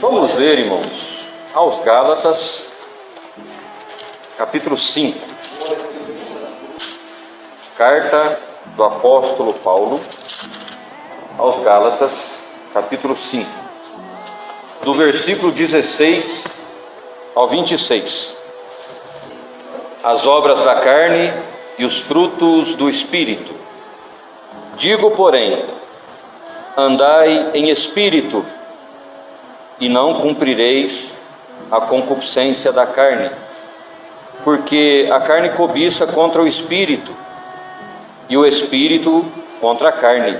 Vamos ler, irmãos, aos Gálatas, capítulo 5. Carta do apóstolo Paulo aos Gálatas, capítulo 5, do versículo 16 ao 26. As obras da carne e os frutos do Espírito. Digo, porém, andai em espírito, e não cumprireis a concupiscência da carne, porque a carne cobiça contra o espírito, e o espírito contra a carne,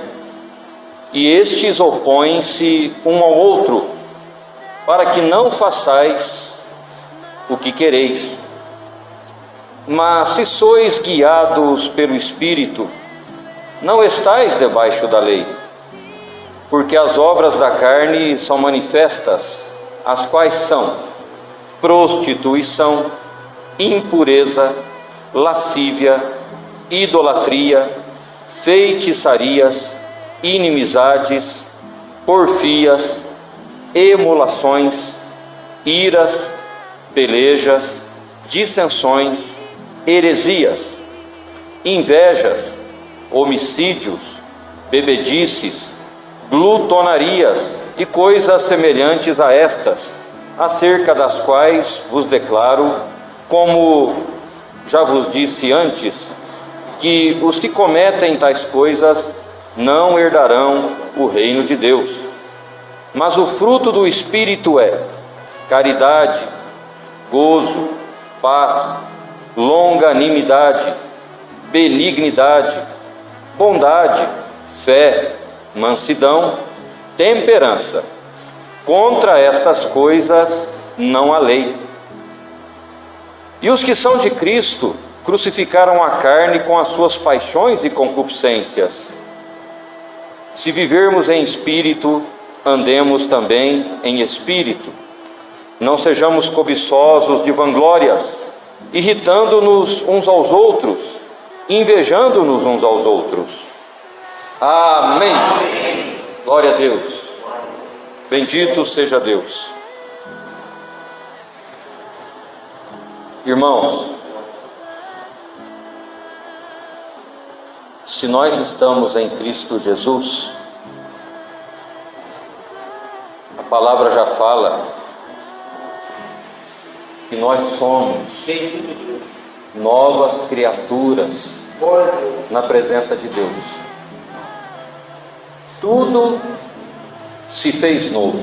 e estes opõem-se um ao outro, para que não façais o que quereis. Mas se sois guiados pelo Espírito, não estais debaixo da lei. Porque as obras da carne são manifestas, as quais são prostituição, impureza, lascívia, idolatria, feitiçarias, inimizades, porfias, emulações, iras, pelejas, dissensões, heresias, invejas, homicídios, bebedices, glutonarias e coisas semelhantes a estas, acerca das quais vos declaro, como já vos disse antes, que os que cometem tais coisas não herdarão o reino de Deus. Mas o fruto do Espírito é caridade, gozo, paz, longanimidade, benignidade, bondade, fé, mansidão, temperança. Contra estas coisas não há lei. E os que são de Cristo crucificaram a carne com as suas paixões e concupiscências. Se vivermos em espírito, andemos também em espírito. Não sejamos cobiçosos de vanglórias, irritando-nos uns aos outros, invejando-nos uns aos outros. Amém. Amém. Glória a Deus. Bendito seja Deus. Irmãos, se nós estamos em Cristo Jesus, a palavra já fala que nós somos novas criaturas na presença de Deus. Tudo se fez novo.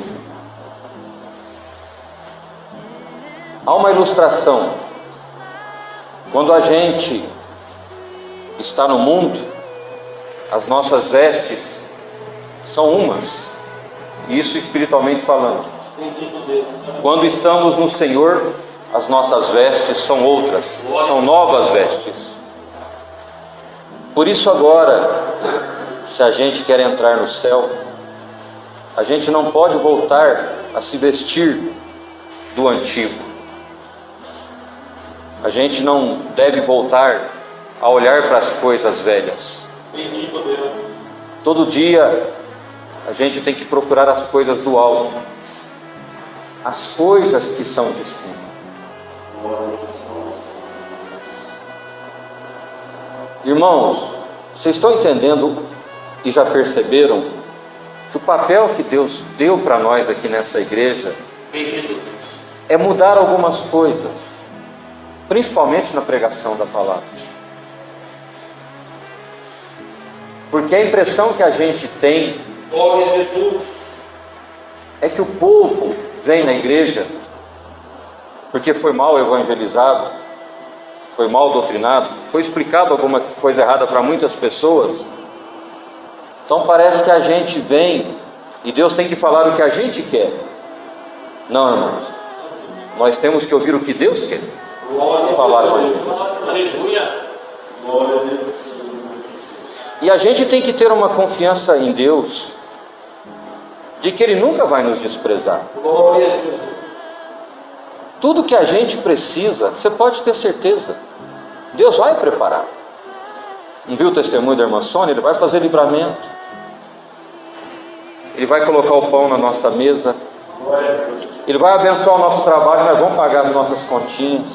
Há uma ilustração. Quando a gente está no mundo, as nossas vestes são umas, isso espiritualmente falando. Quando estamos no Senhor, as nossas vestes são outras, são novas vestes. Por isso agora, se a gente quer entrar no céu, a gente não pode voltar a se vestir do antigo. A gente não deve voltar a olhar para as coisas velhas. Todo dia a gente tem que procurar as coisas do alto, as coisas que são de cima. Irmãos, vocês estão entendendo e já perceberam que o papel que Deus deu para nós aqui nessa igreja é mudar algumas coisas, principalmente na pregação da palavra. Porque a impressão que a gente tem é que o povo vem na igreja porque foi mal evangelizado, foi mal doutrinado, foi explicado alguma coisa errada para muitas pessoas. Então parece que a gente vem e Deus tem que falar o que a gente quer. Não, irmãos, nós temos que ouvir o que Deus quer falar com a gente. E a gente tem que ter uma confiança em Deus, de que Ele nunca vai nos desprezar. Tudo que a gente precisa, você pode ter certeza, Deus vai preparar. Não viu o testemunho da irmã Sônia? Ele vai fazer livramento. Ele vai colocar o pão na nossa mesa. Ele vai abençoar o nosso trabalho, nós vamos pagar as nossas continhas.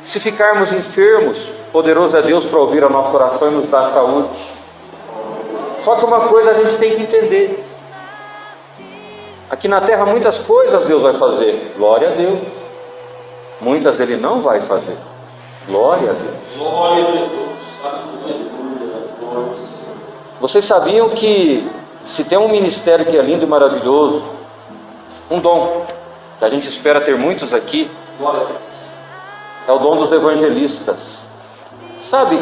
Se ficarmos enfermos, poderoso é Deus para ouvir a nossa oração e nos dar saúde. Só que uma coisa a gente tem que entender: aqui na terra muitas coisas Deus vai fazer, glória a Deus. Muitas Ele não vai fazer, glória a Deus. Glória a Jesus. Vocês sabiam que se tem um ministério que é lindo e maravilhoso, um dom, que a gente espera ter muitos aqui, Glória a Deus. é o dom dos evangelistas. Sabe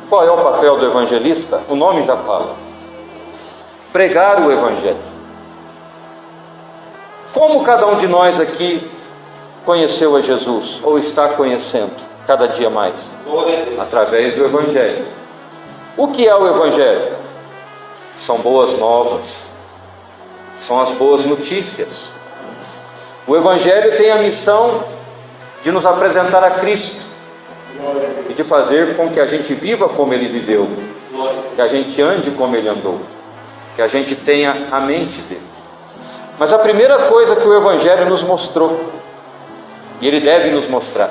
qual é o papel do evangelista? O nome já fala: pregar o evangelho. Como cada um de nós aqui conheceu a Jesus, ou está conhecendo cada dia mais? Glória a Deus. Através do evangelho. O que é o evangelho? São boas novas, são as boas notícias. O evangelho tem a missão de nos apresentar a Cristo e de fazer com que a gente viva como Ele viveu, que a gente ande como Ele andou, que a gente tenha a mente dele. Mas a primeira coisa que o evangelho nos mostrou, e ele deve nos mostrar,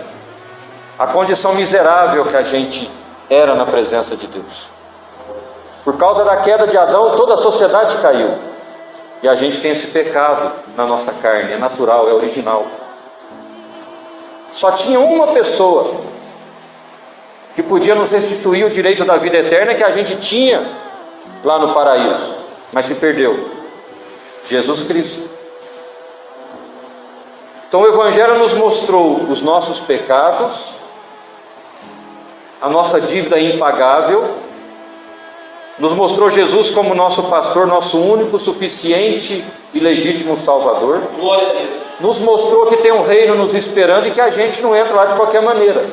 a condição miserável que a gente era na presença de Deus. Por causa da queda de Adão, toda a sociedade caiu, e a gente tem esse pecado na nossa carne, é natural, é original. Só tinha uma pessoa que podia nos restituir o direito da vida eterna que a gente tinha lá no paraíso, mas se perdeu: Jesus Cristo. Então o evangelho nos mostrou os nossos pecados, a nossa dívida impagável, nos mostrou Jesus como nosso pastor, nosso único, suficiente e legítimo Salvador. Glória a Deus. Nos mostrou que tem um reino nos esperando e que a gente não entra lá de qualquer maneira.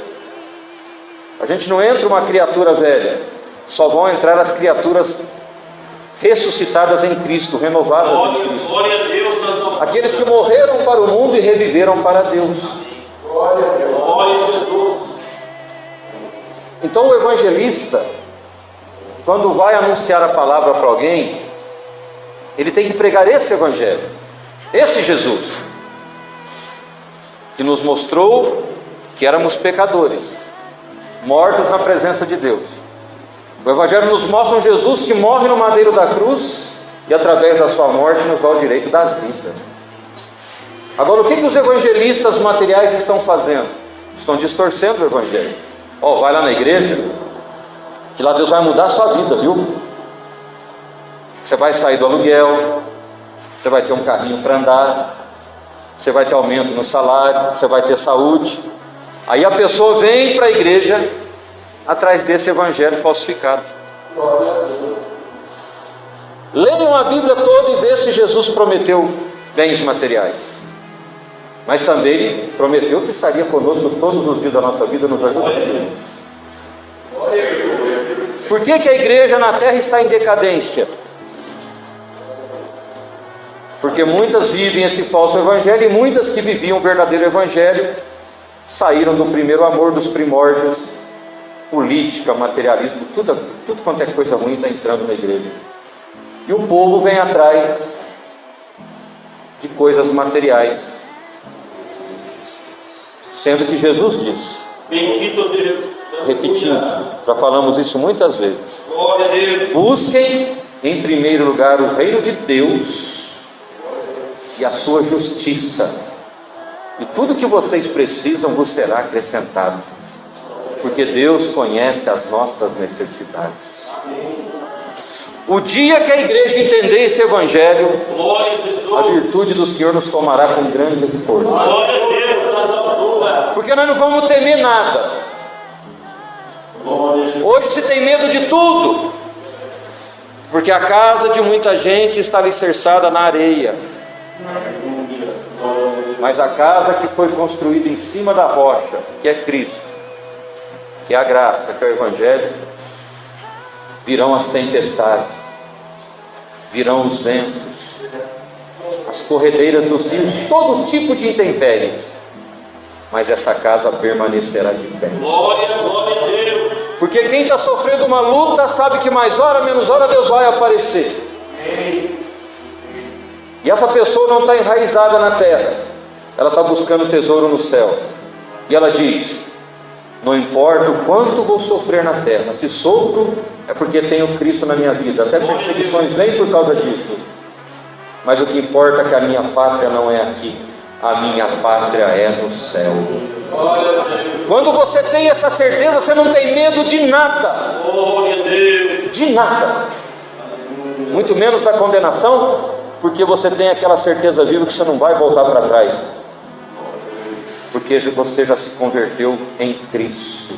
A gente não entra uma criatura velha, só vão entrar as criaturas ressuscitadas em Cristo, renovadas em Cristo. Glória a Deus. Nós somos Aqueles que morreram para o mundo e reviveram para Deus. Glória a Deus. Glória a Jesus. Então o evangelista, quando vai anunciar a palavra para alguém, ele tem que pregar esse evangelho, esse Jesus, que nos mostrou que éramos pecadores, mortos na presença de Deus. O evangelho nos mostra um Jesus que morre no madeiro da cruz e através da sua morte nos dá o direito da vida. Agora, o que os evangelistas materiais estão fazendo? Estão distorcendo o evangelho. Vai lá na igreja, que lá Deus vai mudar a sua vida, viu? Você vai sair do aluguel, você vai ter um carrinho para andar, você vai ter aumento no salário, você vai ter saúde. Aí a pessoa vem para a igreja atrás desse evangelho falsificado. Leiam a Bíblia toda e vê se Jesus prometeu bens materiais, mas também Ele prometeu que estaria conosco todos os dias da nossa vida, nos ajudando. Por que a igreja na terra está em decadência? Porque muitas vivem esse falso evangelho, e muitas que viviam o verdadeiro evangelho saíram do primeiro amor, dos primórdios. Política, materialismo, tudo quanto é coisa ruim está entrando na igreja. E o povo vem atrás de coisas materiais, sendo que Jesus diz, Bendito Deus. repetindo, já falamos isso muitas vezes: Glória a Deus. busquem em primeiro lugar o reino de Deus e a sua justiça, e tudo que vocês precisam vos será acrescentado, porque Deus conhece as nossas necessidades. O dia que a igreja entender esse evangelho, Glória a Jesus. a virtude do Senhor nos tomará com grande força, Glória a Deus nas alturas. porque nós não vamos temer nada. Glória a Jesus. Hoje se tem medo de tudo, porque a casa de muita gente está alicerçada na areia, mas a casa que foi construída em cima da rocha, que é Cristo, que é a graça, que é o evangelho, virão as tempestades, virão os ventos, as corredeiras dos rios, todo tipo de intempéries, mas essa casa permanecerá de pé. Glória a Deus. Porque quem está sofrendo uma luta sabe que mais hora, menos hora Deus vai aparecer. E essa pessoa não está enraizada na terra, ela está buscando tesouro no céu. E ela diz: não importa o quanto vou sofrer na terra, se sofro é porque tenho Cristo na minha vida. Até perseguições vêm por causa disso. Mas o que importa é que a minha pátria não é aqui, a minha pátria é no céu. Quando você tem essa certeza, você não tem medo de nada. De nada. Muito menos da condenação, porque você tem aquela certeza viva que você não vai voltar para trás, porque você já se converteu em Cristo.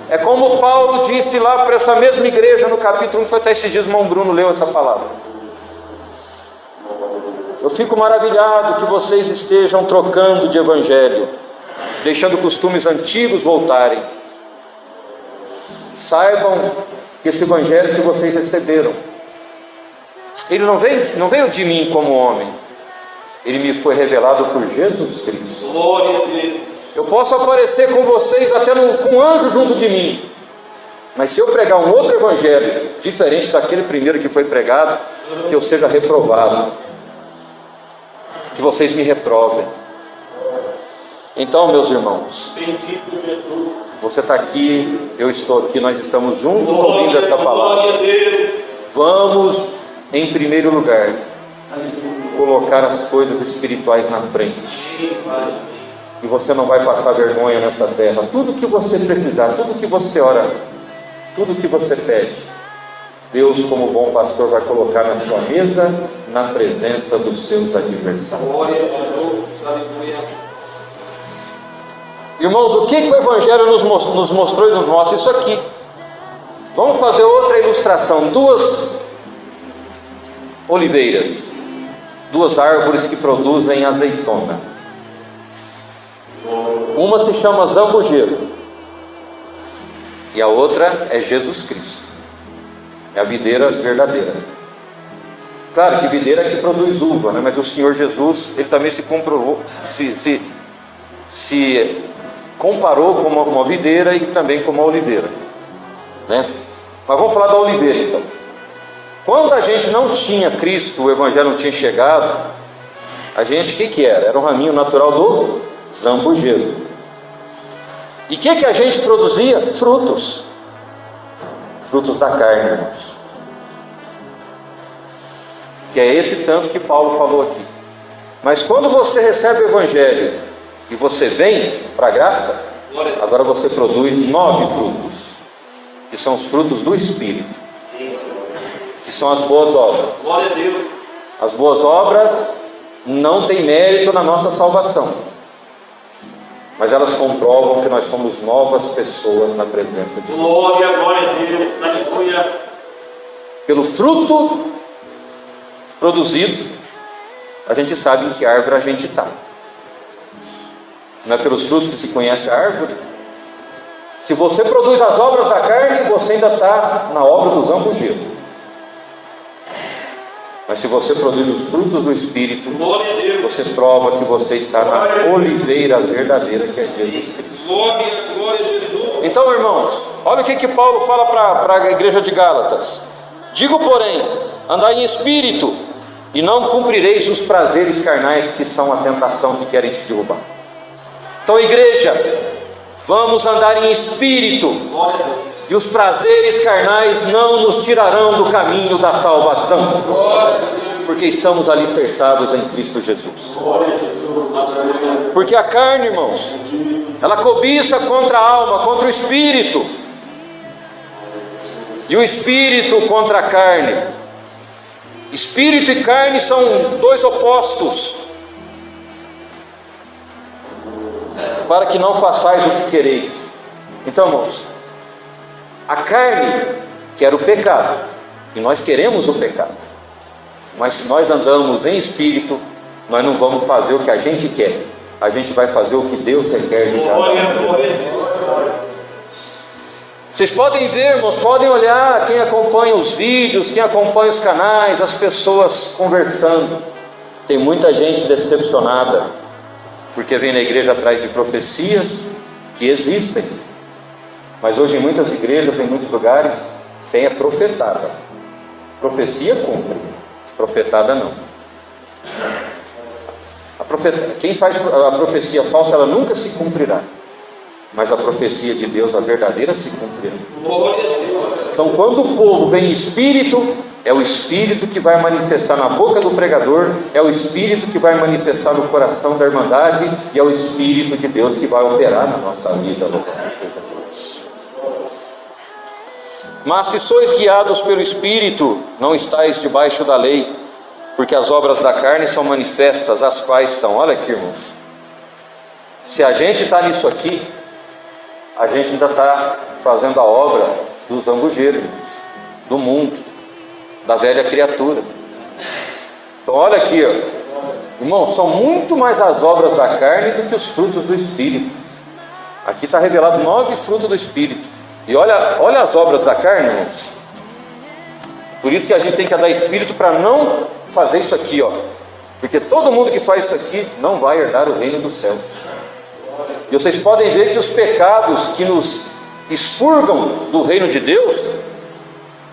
É como Paulo disse lá para essa mesma igreja no capítulo 1, foi até esses dias, o irmão Bruno leu essa palavra. Eu fico maravilhado que vocês estejam trocando de evangelho, deixando costumes antigos voltarem. Saibam que esse evangelho que vocês receberam, ele não veio de mim como homem, ele me foi revelado por Jesus Cristo. Glória a Deus. Eu posso aparecer com vocês até com um anjo junto de mim, mas se eu pregar um outro evangelho diferente daquele primeiro que foi pregado, que eu seja reprovado, que vocês me reprovem. Então, meus irmãos, Bendito Jesus. você está aqui, eu estou aqui, nós estamos juntos ouvindo essa palavra. Glória a Deus. Vamos, em primeiro lugar, colocar as coisas espirituais na frente. E você não vai passar vergonha nessa terra. Tudo que você precisar, tudo que você ora, tudo que você pede, Deus, como bom pastor, vai colocar na sua mesa, na presença dos seus adversários. Glória a Jesus. Aleluia. Irmãos, o que o Evangelho nos mostrou e nos mostra? Isso aqui. Vamos fazer outra ilustração. Duas oliveiras, duas árvores que produzem azeitona. Uma se chama zambujeiro e a outra é Jesus Cristo. É a videira verdadeira. Claro que videira é que produz uva, né? Mas o Senhor Jesus, ele também se comprovou, se comparou com uma videira e também com uma oliveira, né? Mas vamos falar da oliveira então. Quando a gente não tinha Cristo, o Evangelho não tinha chegado, a gente, o que era? Era um raminho natural do zambujeiro. E o que a gente produzia? Frutos. Frutos da carne, irmãos. Que é esse tanto que Paulo falou aqui. Mas quando você recebe o Evangelho e você vem para a graça, agora você produz 9 frutos, que são os frutos do Espírito, que são as boas obras. Glória a Deus. As boas obras não têm mérito na nossa salvação, mas elas comprovam que nós somos novas pessoas na presença de Deus. Glória a Deus. Aleluia. Pelo fruto produzido, a gente sabe em que árvore a gente está. Não é pelos frutos que se conhece a árvore. Se você produz as obras da carne, você ainda está na obra do zambujeiro. Mas se você produz os frutos do Espírito, Glória a Deus. você prova que você está na oliveira verdadeira, que é Jesus Cristo. Glória a Jesus. Então, irmãos, olha o que Paulo fala para a igreja de Gálatas. Digo, porém, andai em espírito, e não cumprireis os prazeres carnais, que são a tentação que querem te derrubar. Então, igreja, vamos andar em espírito, Glória a Deus. e os prazeres carnais não nos tirarão do caminho da salvação, porque estamos alicerçados em Cristo Jesus. Glória a Jesus. Aleluia. Porque a carne, irmãos, ela cobiça contra a alma, contra o espírito, e o espírito contra a carne. Espírito e carne são dois opostos, para que não façais o que quereis. Então, irmãos, a carne quer o pecado, e nós queremos o pecado, mas se nós andamos em espírito, nós não vamos fazer o que a gente quer, a gente vai fazer o que Deus requer de cada Glória um de nós. a Deus. Vocês podem ver, irmãos, podem olhar, quem acompanha os vídeos, quem acompanha os canais, as pessoas conversando. Tem muita gente decepcionada, porque vem na igreja atrás de profecias que existem, mas hoje em muitas igrejas, em muitos lugares, tem a profetada. Profecia cumpre, profetada não. Quem faz a profecia falsa, ela nunca se cumprirá. Mas a profecia de Deus, a verdadeira, se cumprirá. Então, quando o povo vem em espírito, é o Espírito que vai manifestar na boca do pregador, é o Espírito que vai manifestar no coração da irmandade, e é o Espírito de Deus que vai operar na nossa vida. Mas se sois guiados pelo Espírito, não estáis debaixo da lei, porque as obras da carne são manifestas, as quais são, olha aqui, irmãos, se a gente está nisso aqui, a gente ainda está fazendo a obra dos zambujeiros, do mundo, da velha criatura. Então olha aqui, ó. Irmãos, são muito mais as obras da carne do que os frutos do Espírito. Aqui está revelado 9 frutos do Espírito. E olha as obras da carne, irmãos. Por isso que a gente tem que dar Espírito para não fazer isso aqui, ó. Porque todo mundo que faz isso aqui não vai herdar o reino dos céus. E vocês podem ver que os pecados que nos expurgam do reino de Deus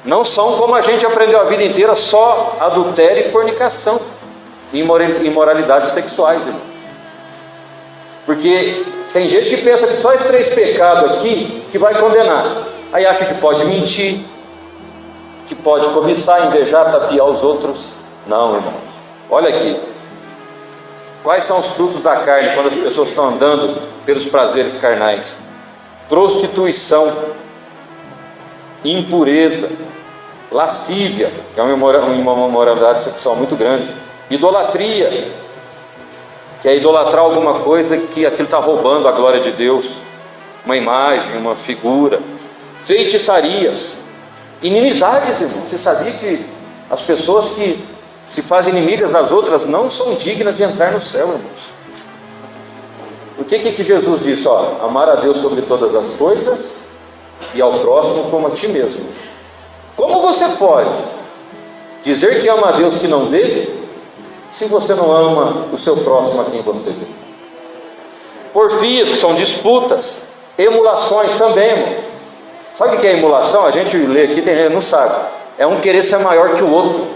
não são, como a gente aprendeu a vida inteira, só adultério e fornicação e imoralidades sexuais, irmãos. Porque tem gente que pensa que só esses 3 pecados aqui que vai condenar. Aí acha que pode mentir, que pode cobiçar, invejar, tapiar os outros. Não, irmãos. Olha aqui. Quais são os frutos da carne quando as pessoas estão andando pelos prazeres carnais? Prostituição, impureza, lascívia, que é uma imoralidade sexual muito grande, idolatria, que é idolatrar alguma coisa que aquilo está roubando a glória de Deus, uma imagem, uma figura, feitiçarias, inimizades, irmão. Você sabia que as pessoas que se fazem inimigas das outras não são dignas de entrar no céu, irmãos? O que Jesus disse? Ó, amar a Deus sobre todas as coisas e ao próximo como a ti mesmo. Como você pode dizer que ama a Deus que não vê, se você não ama o seu próximo a quem você vê? Porfias, que são disputas, emulações também, irmãos. Sabe o que é emulação? A gente lê aqui, tem gente não sabe. É um querer ser maior que o outro.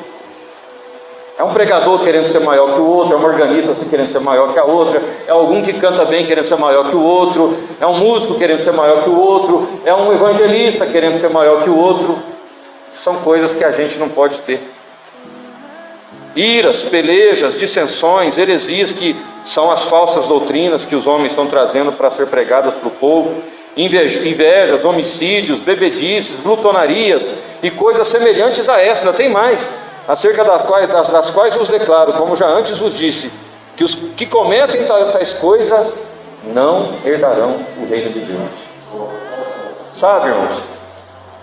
É um pregador querendo ser maior que o outro, é uma organista querendo ser maior que a outra, é algum que canta bem querendo ser maior que o outro, é um músico querendo ser maior que o outro, é um evangelista querendo ser maior que o outro. São coisas que a gente não pode ter. Iras, pelejas, dissensões, heresias, que são as falsas doutrinas que os homens estão trazendo para ser pregadas para o povo, invejas, homicídios, bebedices, glutonarias e coisas semelhantes a essa. Ainda tem mais, acerca das quais vos declaro, como já antes vos disse, que os que cometem tais coisas não herdarão o reino de Deus. Sabe, irmãos,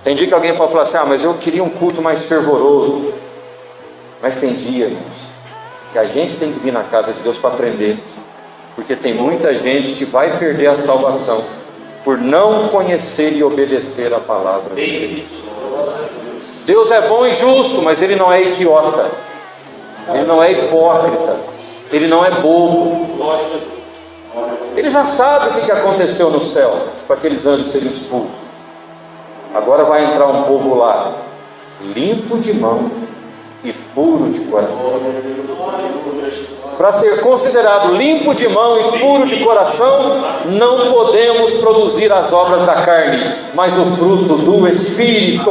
tem dia que alguém pode falar assim: ah, mas eu queria um culto mais fervoroso. Mas tem dia, irmãos, que a gente tem que vir na casa de Deus para aprender, porque tem muita gente que vai perder a salvação por não conhecer e obedecer a palavra de Deus. Deus é bom e justo, mas Ele não é idiota, Ele não é hipócrita, Ele não é bobo. Ele já sabe o que aconteceu no céu para aqueles anjos serem expulsos. Agora vai entrar um povo lá, limpo de mão e puro de coração. Para ser considerado limpo de mão e puro de coração, não podemos produzir as obras da carne, mas o fruto do Espírito.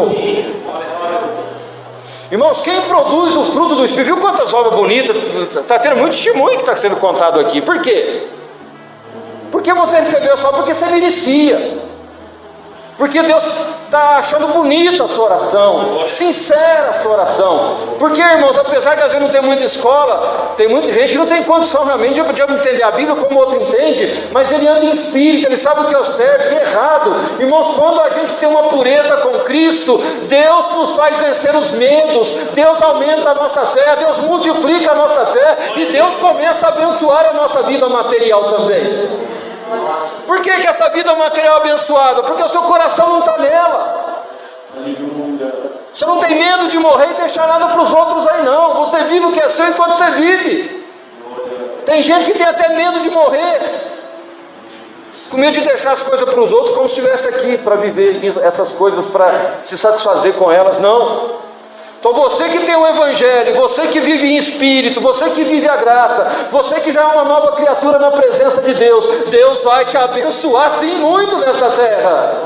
Irmãos, quem produz o fruto do Espírito, viu quantas obras bonitas? Está tendo muito testemunho que está sendo contado aqui. Por quê? Porque você recebeu só porque você merecia. Porque Deus está achando bonita a sua oração, sincera a sua oração. Porque, irmãos, apesar de a gente não ter muita escola, tem muita gente que não tem condição realmente de entender a Bíblia como o outro entende, mas ele anda em espírito, ele sabe o que é o certo, o que é errado. Irmãos, quando a gente tem uma pureza com Cristo, Deus nos faz vencer os medos, Deus aumenta a nossa fé, Deus multiplica a nossa fé e Deus começa a abençoar a nossa vida material também. Por que essa vida material é abençoada? Porque o seu coração não está nela. Você não tem medo de morrer e deixar nada para os outros aí não. Você vive o que é seu enquanto você vive. Tem gente que tem até medo de morrer, com medo de deixar as coisas para os outros, como se estivesse aqui para viver essas coisas, para se satisfazer com elas. Não. Então você que tem o Evangelho, você que vive em espírito, você que vive a graça, você que já é uma nova criatura na presença de Deus, Deus vai te abençoar sim muito nessa terra,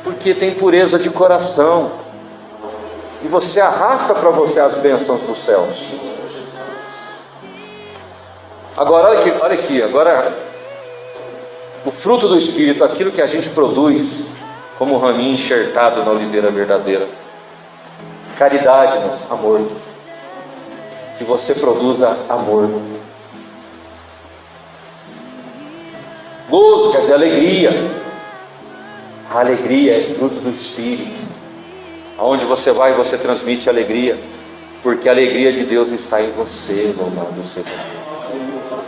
porque tem pureza de coração, e você arrasta para você as bênçãos dos céus. Agora olha aqui, agora o fruto do Espírito, aquilo que a gente produz como raminho enxertado na oliveira verdadeira. Caridade, irmãos, amor. Que você produza amor. Gozo, quer dizer, alegria. A alegria é fruto do Espírito. Aonde você vai, você transmite alegria, porque a alegria de Deus está em você, louvado seja Deus.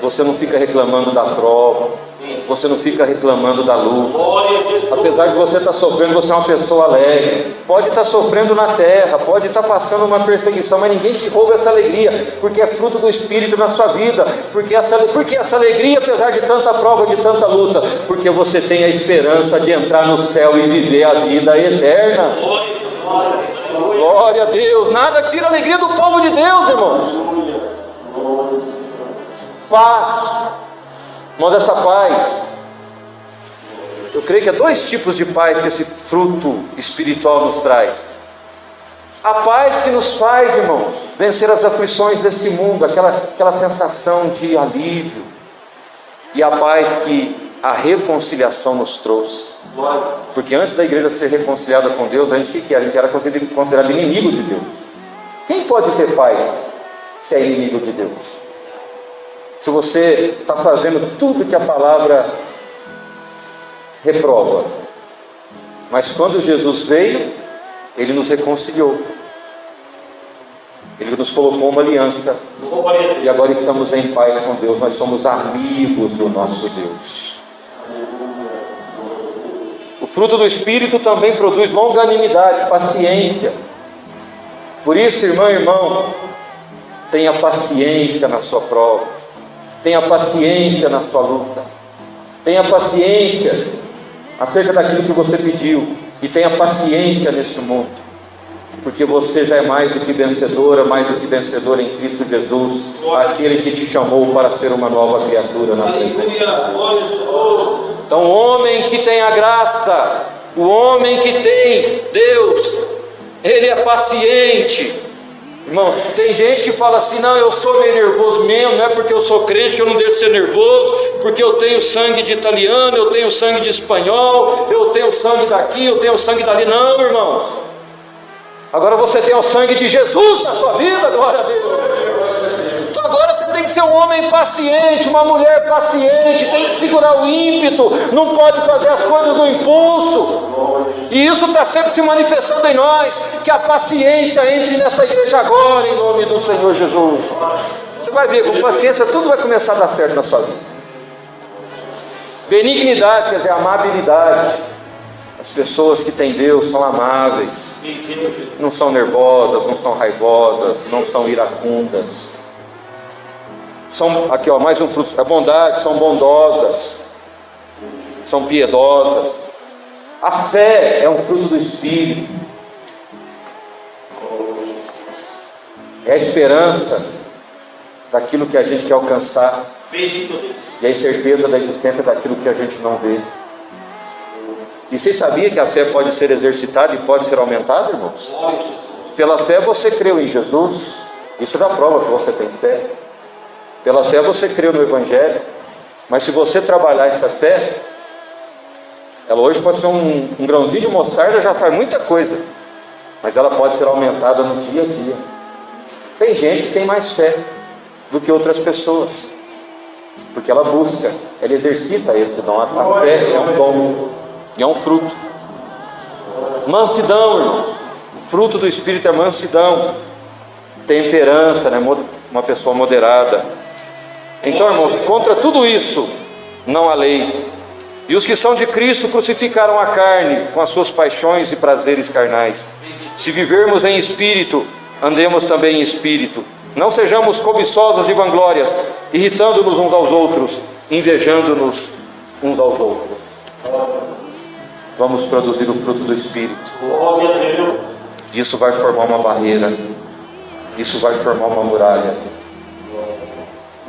Você não fica reclamando da prova, você não fica reclamando da luta. Apesar de você estar sofrendo, você é uma pessoa alegre. Pode estar sofrendo na terra, pode estar passando uma perseguição, mas ninguém te rouba essa alegria, porque é fruto do Espírito na sua vida. Porque essa alegria, apesar de tanta prova, de tanta luta, porque você tem a esperança de entrar no céu e viver a vida eterna. Glória a Deus. Nada tira a alegria do povo de Deus, irmãos. Paz. Irmãos, essa paz, eu creio que há dois tipos de paz que esse fruto espiritual nos traz. A paz que nos faz, irmãos, vencer as aflições desse mundo, aquela sensação de alívio. E a paz que a reconciliação nos trouxe. Porque antes da igreja ser reconciliada com Deus, a gente era considerado inimigo de Deus. Quem pode ter paz se é inimigo de Deus? Se você está fazendo tudo que a palavra reprova. Mas quando Jesus veio, Ele nos reconciliou. Ele nos colocou uma aliança. E agora estamos em paz com Deus. Nós somos amigos do nosso Deus. O fruto do Espírito também produz longanimidade, paciência. Por isso, irmão e irmão, tenha paciência na sua prova. Tenha paciência na sua luta. Tenha paciência acerca daquilo que você pediu. E tenha paciência nesse mundo. Porque você já é mais do que vencedora, mais do que vencedor em Cristo Jesus. Aquele que te chamou para ser uma nova criatura na presença de Deus. Então o homem que tem a graça, o homem que tem Deus, ele é paciente. Irmão, tem gente que fala assim: não, eu sou meio nervoso mesmo, não é porque eu sou crente que eu não deixo de ser nervoso, porque eu tenho sangue de italiano, eu tenho sangue de espanhol, eu tenho sangue daqui, eu tenho sangue dali. Não, irmãos, agora você tem o sangue de Jesus na sua vida, glória a Deus. Então agora você tem que ser um homem paciente, uma mulher paciente, tem que segurar o ímpeto, não pode fazer as coisas no impulso. E isso está sempre se manifestando em nós. Que a paciência entre nessa igreja agora, em nome do Senhor Jesus. Você vai ver, com paciência tudo vai começar a dar certo na sua vida. Benignidade, quer dizer, amabilidade. As pessoas que têm Deus são amáveis, não são nervosas, não são raivosas, não são iracundas. São, aqui ó, mais um fruto, a bondade, são bondosas, são piedosas. A fé é um fruto do Espírito. É a esperança daquilo que a gente quer alcançar. E a incerteza da existência daquilo que a gente não vê. E você sabia que a fé pode ser exercitada e pode ser aumentada, irmãos? Pela fé você creu em Jesus. Isso já prova que você tem fé. Pela fé você creu no Evangelho. Mas se você trabalhar essa fé, ela hoje pode ser um grãozinho de mostarda, já faz muita coisa, mas ela pode ser aumentada no dia a dia. Tem gente que tem mais fé do que outras pessoas, porque ela busca, ela exercita esse dom. A fé é um dom e é um fruto. Mansidão, irmãos. O fruto do Espírito é mansidão, temperança, né? Uma pessoa moderada. Então, irmãos, contra tudo isso não há lei. E os que são de Cristo crucificaram a carne com as suas paixões e prazeres carnais. Se vivermos em espírito, andemos também em espírito. Não sejamos cobiçosos de vanglórias, irritando-nos uns aos outros, invejando-nos uns aos outros. Vamos produzir o fruto do Espírito. Isso vai formar uma barreira. Isso vai formar uma muralha.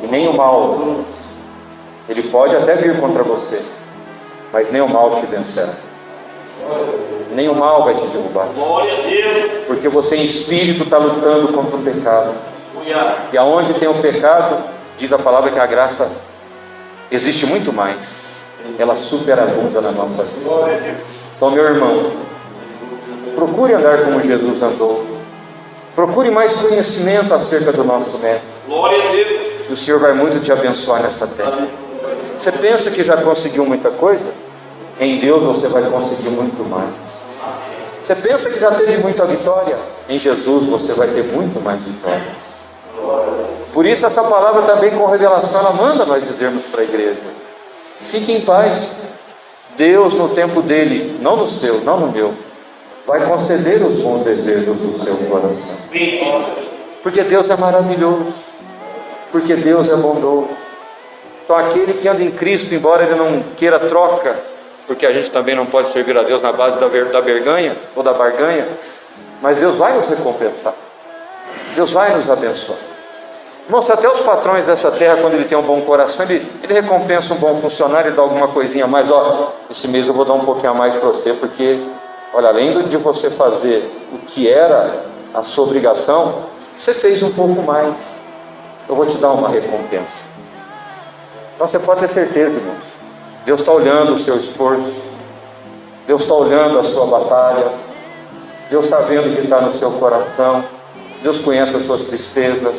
E nem o mal, ele pode até vir contra você, mas nem o mal te vencerá. Nem o mal vai te derrubar. Glória a Deus. Porque você em espírito está lutando contra o pecado. Aleluia. E aonde tem o pecado, diz a palavra que a graça existe muito mais. Ela superabunda na nossa vida. Então, meu irmão, procure andar como Jesus andou. Procure mais conhecimento acerca do nosso Mestre. Glória a Deus. E o Senhor vai muito te abençoar nessa terra. Você pensa que já conseguiu muita coisa? Em Deus você vai conseguir muito mais. Você pensa que já teve muita vitória? Em Jesus você vai ter muito mais vitórias. Por isso essa palavra também com revelação, ela manda nós dizermos para a igreja: fique em paz. Deus no tempo dele, não no seu, não no meu, vai conceder os bons desejos do seu coração. Porque Deus é maravilhoso. Porque Deus é bondoso. Então aquele que anda em Cristo, embora ele não queira troca, porque a gente também não pode servir a Deus na base da berganha ou da barganha, mas Deus vai nos recompensar. Deus vai nos abençoar. Irmãos, até os patrões dessa terra, quando ele tem um bom coração, ele recompensa um bom funcionário, ele dá alguma coisinha a mais. Esse mês eu vou dar um pouquinho a mais para você, porque, olha, além de você fazer o que era a sua obrigação, você fez um pouco mais. Eu vou te dar uma recompensa. Então você pode ter certeza, irmãos. Deus está olhando o seu esforço. Deus está olhando a sua batalha. Deus está vendo o que está no seu coração. Deus conhece as suas tristezas.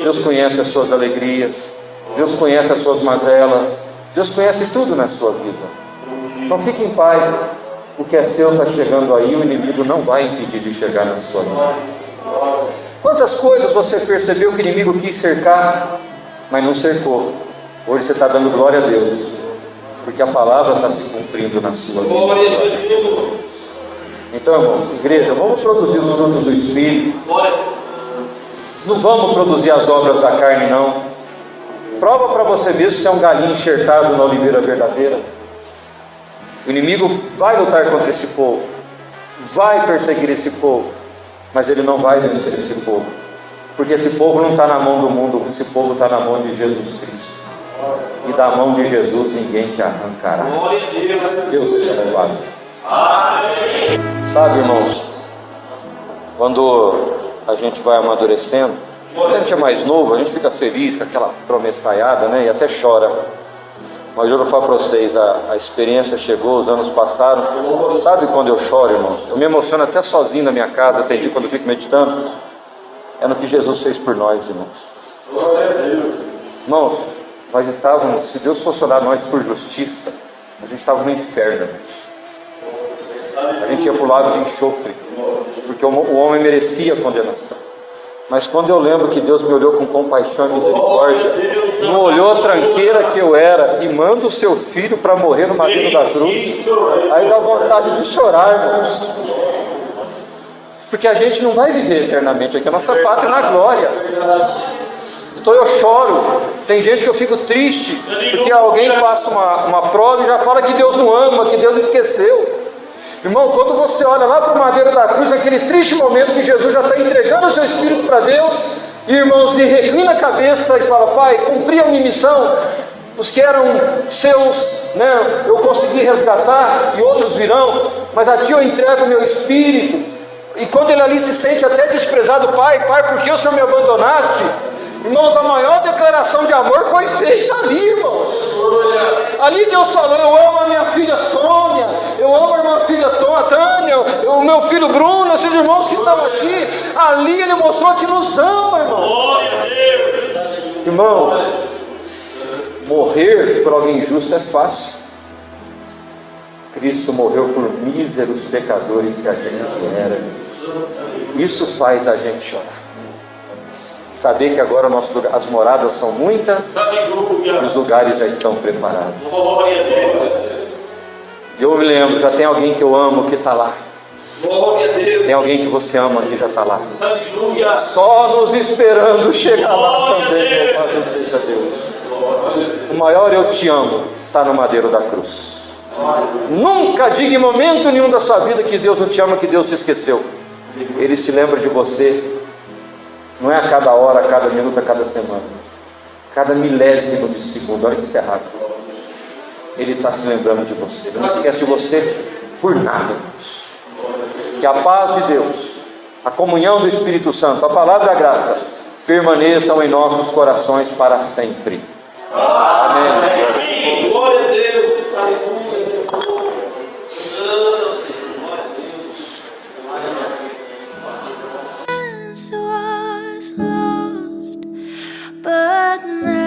Deus conhece as suas alegrias. Deus conhece as suas mazelas. Deus conhece tudo na sua vida. Então fique em paz. O que é seu está chegando aí. O inimigo não vai impedir de chegar na sua vida. Quantas coisas você percebeu que o inimigo quis cercar, mas não cercou? Hoje você está dando glória a Deus, porque a palavra está se cumprindo na sua vida. Glória a Deus. Então, irmãos, igreja, vamos produzir os frutos do Espírito. Glória. Não vamos produzir as obras da carne, não. Prova para você mesmo se é um galinho enxertado na oliveira verdadeira. O inimigo vai lutar contra esse povo, vai perseguir esse povo, mas ele não vai vencer esse povo, porque esse povo não está na mão do mundo, esse povo está na mão de Jesus Cristo. E da mão de Jesus ninguém te arrancará. Glória a Deus. Deus seja louvado. Amém. Sabe, irmãos, quando a gente vai amadurecendo, quando a gente é mais novo, a gente fica feliz com aquela promessaiada, né? E até chora. Mas eu vou falar para vocês, a experiência chegou, os anos passaram. Sabe quando eu choro, irmãos? Eu me emociono até sozinho na minha casa, tem dia quando eu fico meditando. É no que Jesus fez por nós, irmãos. Irmãos, nós estávamos, se Deus fosse olhar nós por justiça, a gente estava no inferno, irmãos. A gente ia para o lago de enxofre, porque o homem merecia a condenação. Mas quando eu lembro que Deus me olhou com compaixão e misericórdia, não olhou a tranqueira que eu era e manda o seu filho para morrer no madeiro da cruz, aí dá vontade de chorar, irmãos. Porque a gente não vai viver eternamente aqui, a nossa pátria é na glória. Então eu choro. Tem gente que eu fico triste porque alguém passa uma prova e já fala que Deus não ama, que Deus esqueceu. Irmão, quando você olha lá para o madeiro da cruz, naquele triste momento que Jesus já está entregando o seu Espírito para Deus, e irmãos, ele reclina a cabeça e fala: Pai, cumpri a minha missão, os que eram seus, né, eu consegui resgatar, e outros virão, mas a Ti eu entrego o meu Espírito. E quando ele ali se sente até desprezado: Pai, por que o Senhor me abandonaste? Irmãos, a maior declaração de amor foi feita ali, irmãos. Ali Deus falou: eu amo a minha filha Sônia, eu amo a minha filha Tânia, o meu filho Bruno, esses irmãos que estão aqui. Ali Ele mostrou que nos ama, irmãos. Irmãos, morrer por alguém justo é fácil. Cristo morreu por míseros pecadores que a gente era. Isso faz a gente chorar. Saber que agora as moradas são muitas e os lugares já estão preparados. Eu me lembro, já tem alguém que eu amo que está lá. Tem alguém que você ama que já está lá. Só nos esperando chegar lá também. Louvado seja Deus. O maior eu te amo está no madeiro da cruz. Nunca diga em momento nenhum da sua vida que Deus não te ama, que Deus te esqueceu. Ele se lembra de você, não é a cada hora, a cada minuto, a cada semana, cada milésimo de segundo, olha que isso é rápido. Ele está se lembrando de você, ele não esquece de você por nada. Que a paz de Deus, a comunhão do Espírito Santo, a palavra da graça, permaneçam em nossos corações para sempre. Amém. Glória a Deus. Aleluia. Glória a Deus. Was lost, but now